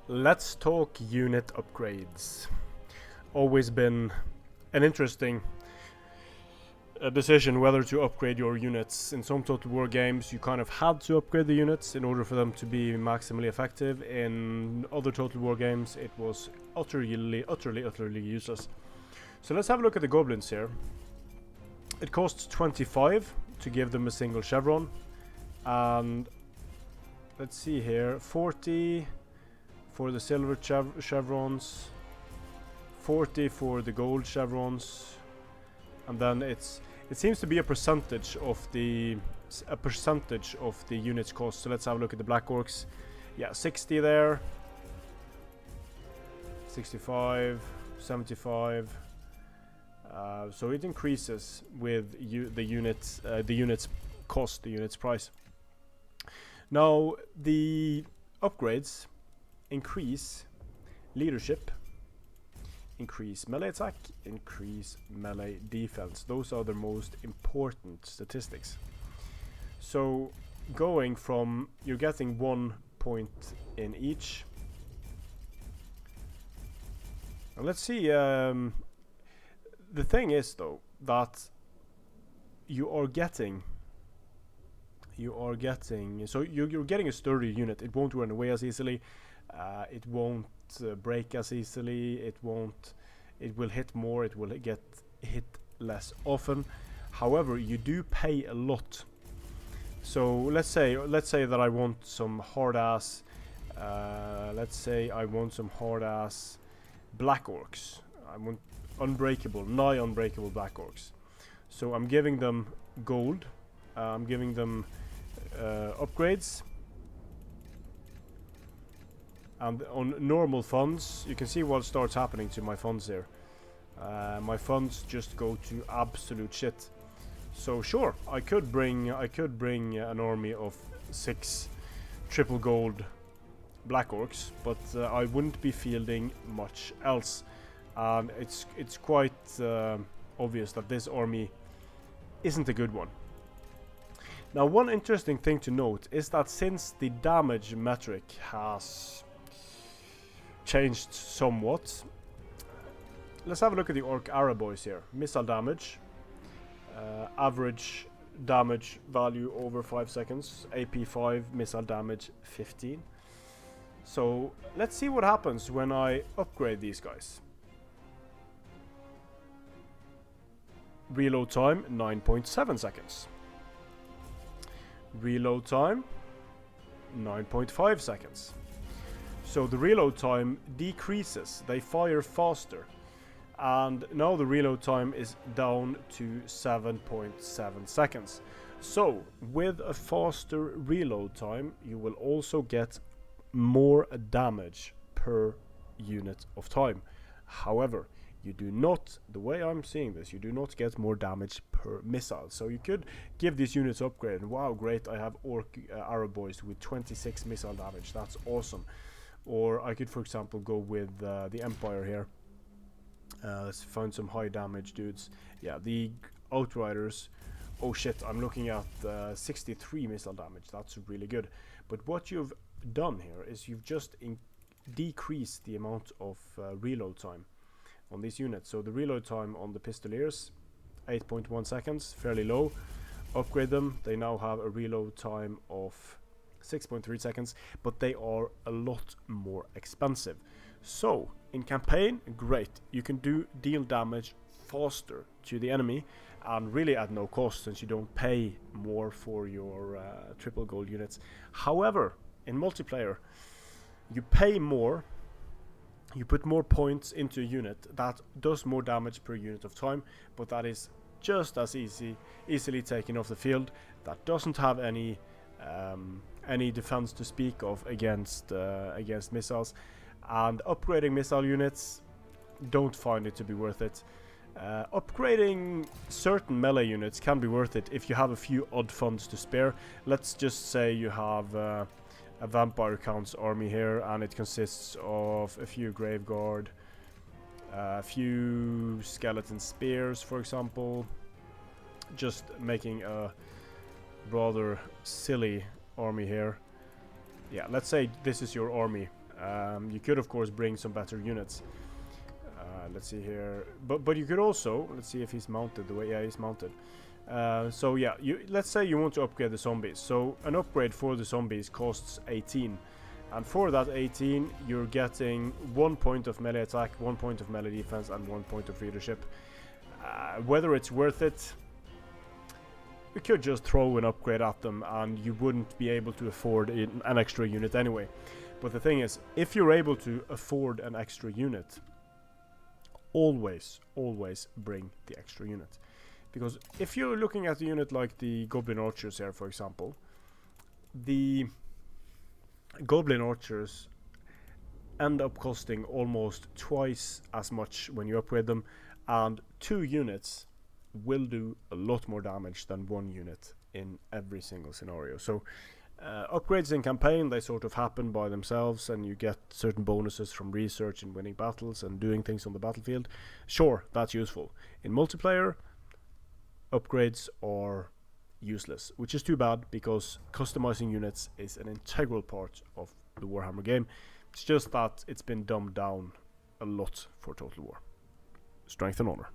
Let's talk unit upgrades. Always been an interesting decision whether to upgrade your units. In some Total War games, you kind of had to upgrade the units in order for them to be maximally effective. In other Total War games, it was utterly useless. So let's have a look at the goblins here. It costs 25 to give them a single chevron, and let's see here, 40 for the silver chevrons, 40 for the gold chevrons, and then it seems to be a percentage of the unit's cost. So let's have a look at the black orcs. Yeah, 60 there, 65, 75. So it increases with the unit's cost, the unit's price. Now the upgrades increase leadership, increase melee attack, increase melee defense. Those are the most important statistics. So going from, you're getting 1 point in each. And let's see, the thing is though that you're getting a sturdy unit. It won't run away as easily, it won't break as easily, it will hit more, it will get hit less often. However, you do pay a lot. So let's say that I want some hard ass black orcs. I want nigh unbreakable black orcs. So I'm giving them gold, I'm giving them upgrades, and on normal funds you can see what starts happening to my funds here. My funds just go to absolute shit. So sure, I could bring an army of 6 triple gold black orcs, but I wouldn't be fielding much else. And it's quite obvious that this army isn't a good one. Now, one interesting thing to note is that since the damage metric has changed somewhat, let's have a look at the orc Arab boys here. Missile damage, average damage value over 5 seconds, AP 5, missile damage 15. So let's see what happens when I upgrade these guys. Reload time 9.7 seconds. Reload time 9.5 seconds. So the reload time decreases, they fire faster, and now the reload time is down to 7.7 seconds. So with a faster reload time, you will also get more damage per unit of time. However, you do not, the way I'm seeing this, you do not get more damage per missile. So you could give these units upgrade, and wow, great, I have orc Arab boys with 26 missile damage, that's awesome. Or I could, for example, go with the Empire here. Let's find some high damage dudes. Yeah, the Outriders. Oh shit, I'm looking at 63 missile damage, that's really good. But what you've done here is you've just decreased the amount of reload time on these units. So the reload time on the Pistoliers, 8.1 seconds, fairly low. Upgrade them, they now have a reload time of 6.3 seconds, but they are a lot more expensive. So in campaign, great, you can deal damage faster to the enemy and really at no cost, since you don't pay more for your triple gold units. However, in multiplayer, you pay more, you put more points into a unit that does more damage per unit of time, but that is just as easily taken off the field. That doesn't have any defense to speak of against missiles, and upgrading missile units, don't find it to be worth it. Upgrading certain melee units can be worth it if you have a few odd funds to spare. Let's just say you have a Vampire Count's army here, and it consists of a few Graveguard, a few Skeleton Spears, for example, just making a rather silly army here. Yeah, let's say this is your army. You could of course bring some better units. Let's see here, but you could also, let's see if he's mounted the way, yeah, he's mounted. So yeah, let's say you want to upgrade the zombies. So an upgrade for the zombies costs 18, and for that 18 you're getting 1 point of melee attack, 1 point of melee defense, and 1 point of leadership. Whether it's worth it, you could just throw an upgrade at them and you wouldn't be able to afford an extra unit anyway. But the thing is, if you're able to afford an extra unit, always bring the extra unit. Because if you're looking at a unit like the Goblin Archers here, for example, the Goblin Archers end up costing almost twice as much when you upgrade them, and 2 units will do a lot more damage than 1 unit in every single scenario. So upgrades in campaign, they sort of happen by themselves, and you get certain bonuses from research and winning battles and doing things on the battlefield. Sure, that's useful. In multiplayer, upgrades are useless, which is too bad, because customizing units is an integral part of the Warhammer game. It's just that it's been dumbed down a lot for Total War. Strength and Honor.